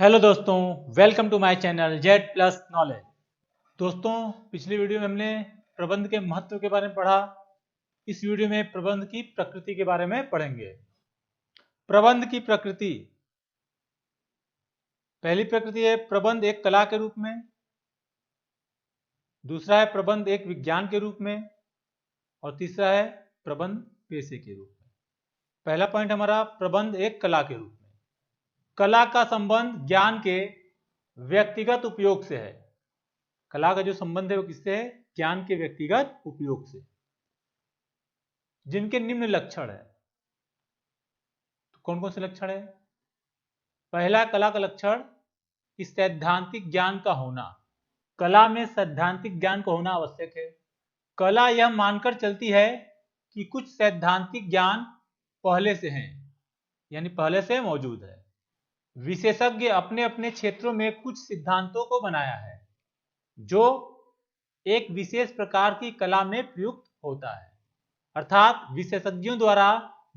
Hello दोस्तों, welcome to my channel Z plus knowledge. दोस्तों, पिछली वीडियो में हमने प्रबंध के महत्व के बारे में पढ़ा। इस वीडियो में प्रबंध की प्रकृति के बारे में पढ़ेंगे। प्रबंध की प्रकृति, पहली प्रकृति है प्रबंध एक कला के रूप में, दूसरा है प्रबंध एक विज्ञान के रूप में, और तीसरा है प्रबंध पेशे के रूप में। पहला पॉइंट हमारा प्रबंध एक कला के रूप में। कला का संबंध ज्ञान के व्यक्तिगत उपयोग से है। कला का जो संबंध है वो किससे है? ज्ञान के व्यक्तिगत उपयोग से, जिनके निम्न लक्षण है। तो कौन कौन से लक्षण है? पहला कला का लक्षण कि सैद्धांतिक ज्ञान का होना। कला में सैद्धांतिक ज्ञान का होना आवश्यक है। कला यह मानकर चलती है कि कुछ सैद्धांतिक ज्ञान पहले से हैं, यानी पहले से मौजूद है। विशेषज्ञ अपने अपने क्षेत्रों में कुछ सिद्धांतों को बनाया है जो एक विशेष प्रकार की कला में प्रयुक्त होता है। अर्थात विशेषज्ञों द्वारा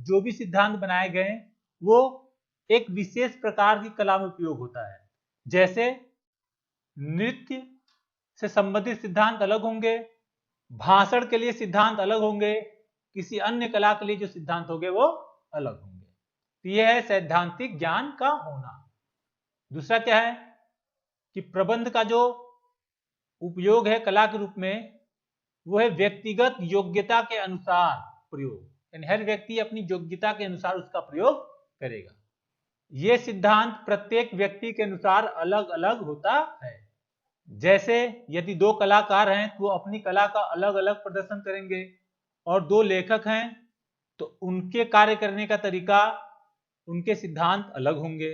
जो भी सिद्धांत बनाए गए वो एक विशेष प्रकार की कला में उपयोग होता है। जैसे नृत्य से संबंधित सिद्धांत अलग होंगे, भाषण के लिए सिद्धांत अलग होंगे, किसी अन्य कला के लिए जो सिद्धांत होंगे वो अलग होंगे। तो यह है सैद्धांतिक ज्ञान का होना। दूसरा क्या है कि प्रबंध का जो उपयोग है कला के रूप में वो है व्यक्तिगत योग्यता के अनुसार प्रयोग, यानी हर व्यक्ति अपनी योग्यता के अनुसार उसका प्रयोग करेगा। यह सिद्धांत प्रत्येक व्यक्ति के अनुसार अलग अलग होता है। जैसे यदि दो कलाकार हैं तो वो अपनी कला का अलग अलग प्रदर्शन करेंगे, और दो लेखक हैं तो उनके कार्य करने का तरीका, उनके सिद्धांत अलग होंगे।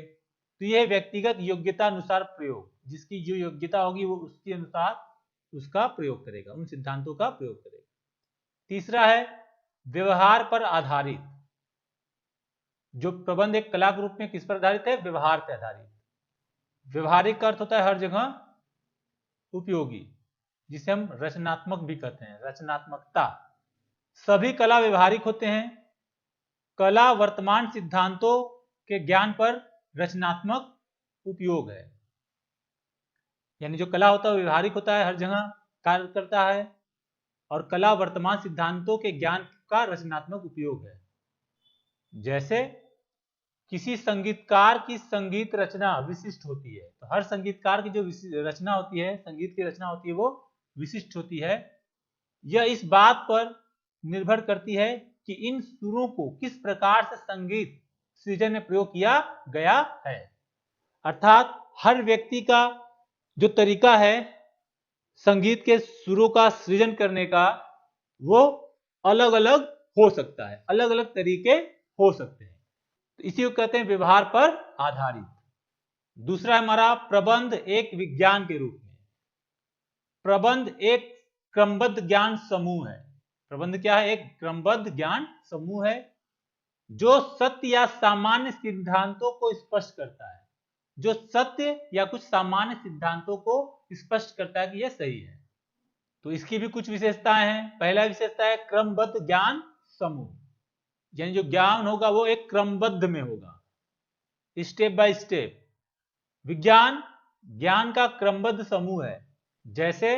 तो यह व्यक्तिगत योग्यता अनुसार प्रयोग, जिसकी जो योग्यता होगी वो उसके अनुसार उसका प्रयोग करेगा, उन सिद्धांतों का प्रयोग करेगा। तीसरा है व्यवहार पर आधारित। जो प्रबंध एक कला के रूप में किस पर आधारित है? व्यवहार पर आधारित। व्यवहारिक का अर्थ होता है हर जगह उपयोगी, जिसे हम रचनात्मक भी कहते हैं, रचनात्मकता। सभी कला व्यवहारिक होते हैं। कला वर्तमान सिद्धांतों के ज्ञान पर रचनात्मक उपयोग है, यानी जो कला होता है वो व्यवहारिक होता है, हर जगह कार्य करता है, और कला वर्तमान सिद्धांतों के ज्ञान का रचनात्मक उपयोग है। जैसे किसी संगीतकार की संगीत रचना विशिष्ट होती है, तो हर संगीतकार की जो रचना होती है, संगीत की रचना होती है, वो विशिष्ट होती है। यह इस बात पर निर्भर करती है कि इन सुरों को किस प्रकार से संगीत सृजन में प्रयोग किया गया है। अर्थात हर व्यक्ति का जो तरीका है संगीत के सुरों का सृजन करने का वो अलग अलग हो सकता है, अलग अलग तरीके हो सकते हैं। तो इसी को कहते हैं व्यवहार पर आधारित। दूसरा हमारा प्रबंध एक विज्ञान के रूप में। प्रबंध एक क्रमबद्ध ज्ञान समूह है। प्रबंध क्या है? एक क्रमबद्ध ज्ञान समूह है जो सत्य या सामान्य सिद्धांतों को स्पष्ट करता है। जो सत्य या कुछ सामान्य सिद्धांतों को स्पष्ट करता है कि यह सही है। तो इसकी भी कुछ विशेषताएं हैं। पहला विशेषता है क्रमबद्ध ज्ञान समूह, यानी जो ज्ञान होगा वो एक क्रमबद्ध में होगा, स्टेप बाय स्टेप। विज्ञान ज्ञान का क्रमबद्ध समूह है। जैसे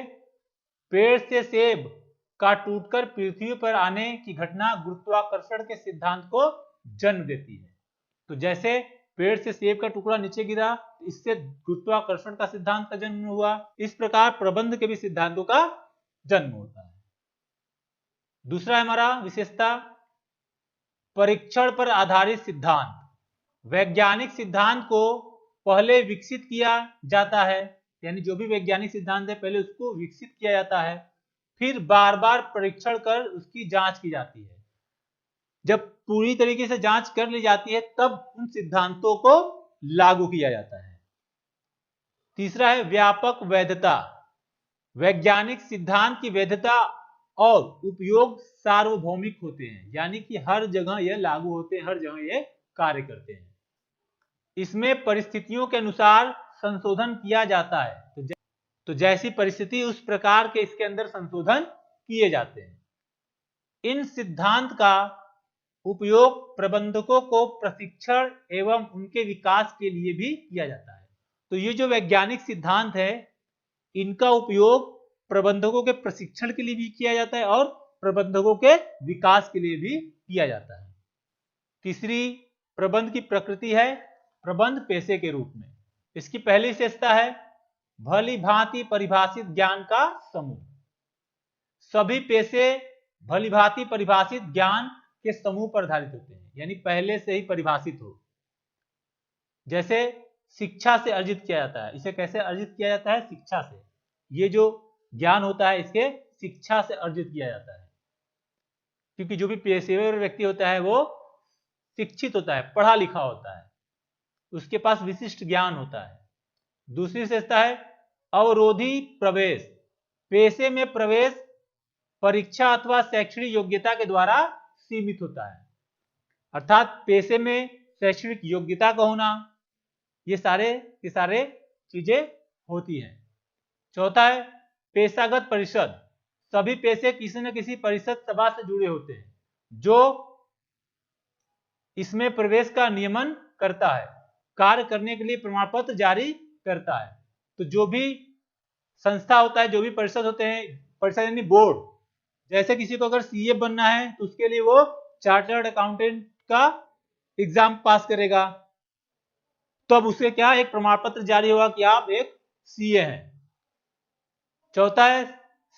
पेड़ से सेब का टूटकर पृथ्वी पर आने की घटना गुरुत्वाकर्षण के सिद्धांत को जन्म देती है। तो जैसे पेड़ से सेब का टुकड़ा नीचे गिरा, इससे गुरुत्वाकर्षण का सिद्धांत का जन्म हुआ। इस प्रकार प्रबंध के भी सिद्धांतों का जन्म होता है। दूसरा हमारा विशेषता परीक्षण पर आधारित सिद्धांत। वैज्ञानिक सिद्धांत को पहले विकसित किया जाता है, यानी जो भी वैज्ञानिक सिद्धांत है पहले उसको विकसित किया जाता है, फिर बार बार परीक्षण कर उसकी जांच की जाती है। जब पूरी तरीके से जांच कर ली जाती है तब उन सिद्धांतों को लागू किया जाता है। तीसरा है व्यापक वैधता। वैज्ञानिक सिद्धांत की वैधता और उपयोग सार्वभौमिक होते हैं, यानी कि हर जगह यह लागू होते हैं, हर जगह यह कार्य करते हैं। इसमें परिस्थितियों के अनुसार संशोधन किया जाता है, तो जैसी परिस्थिति उस प्रकार के इसके अंदर संशोधन किए जाते हैं। इन सिद्धांत का उपयोग प्रबंधकों को प्रशिक्षण एवं उनके विकास के लिए भी किया जाता है। तो ये जो वैज्ञानिक सिद्धांत है, इनका उपयोग प्रबंधकों के प्रशिक्षण के लिए भी किया जाता है और प्रबंधकों के विकास के लिए भी किया जाता है। तीसरी प्रबंध की प्रकृति है प्रबंध पेशे के रूप में। इसकी पहली विशेषता है भली भांति परिभाषित ज्ञान का समूह। सभी पेशे भली भांति परिभाषित ज्ञान के समूह पर आधारित होते हैं, यानी पहले से ही परिभाषित हो। जैसे शिक्षा से अर्जित किया जाता है, इसे कैसे अर्जित किया जाता है? शिक्षा से। ये जो ज्ञान होता है इसके शिक्षा से अर्जित किया जाता है, क्योंकि जो भी पेशेवर व्यक्ति होता है वो शिक्षित होता है, पढ़ा लिखा होता है, उसके पास विशिष्ट ज्ञान होता है। दूसरी विशेषता है अवरोधी प्रवेश। पेशे में प्रवेश परीक्षा अथवा शैक्षणिक योग्यता के द्वारा सीमित होता है, अर्थात पेशे में शैक्षणिक योग्यता का होना, ये सारे चीजें होती हैं। चौथा है पेशागत परिषद। सभी पेशे किसी न किसी परिषद सभा से जुड़े होते हैं जो इसमें प्रवेश का नियमन करता है, कार्य करने के लिए प्रमाण पत्र जारी करता है। तो जो भी संस्था होता है, जो भी परिषद होते हैं, परिषद यानी बोर्ड, जैसे किसी को अगर सीए बनना है तो उसके लिए वो चार्टर्ड अकाउंटेंट का एग्जाम पास करेगा, तब उसे क्या एक प्रमाण पत्र जारी होगा कि आप एक सीए हैं। चौथा है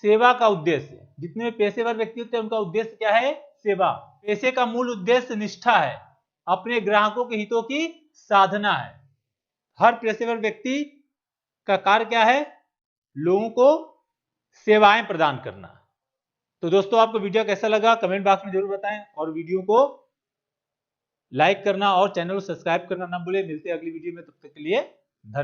सेवा का उद्देश्य। जितने भी पेशेवर व्यक्ति होते हैं उनका उद्देश्य क्या है? सेवा। पेशे का मूल उद्देश्य निष्ठा है, अपने ग्राहकों के हितों की साधना है। हर पेशेवर व्यक्ति का कार्य क्या है? लोगों को सेवाएं प्रदान करना। तो दोस्तों आपको वीडियो कैसा लगा कमेंट बॉक्स में जरूर बताएं और वीडियो को लाइक करना और चैनल को सब्सक्राइब करना ना भूलें। मिलते हैं अगली वीडियो में, तब तक के लिए धन्यवाद।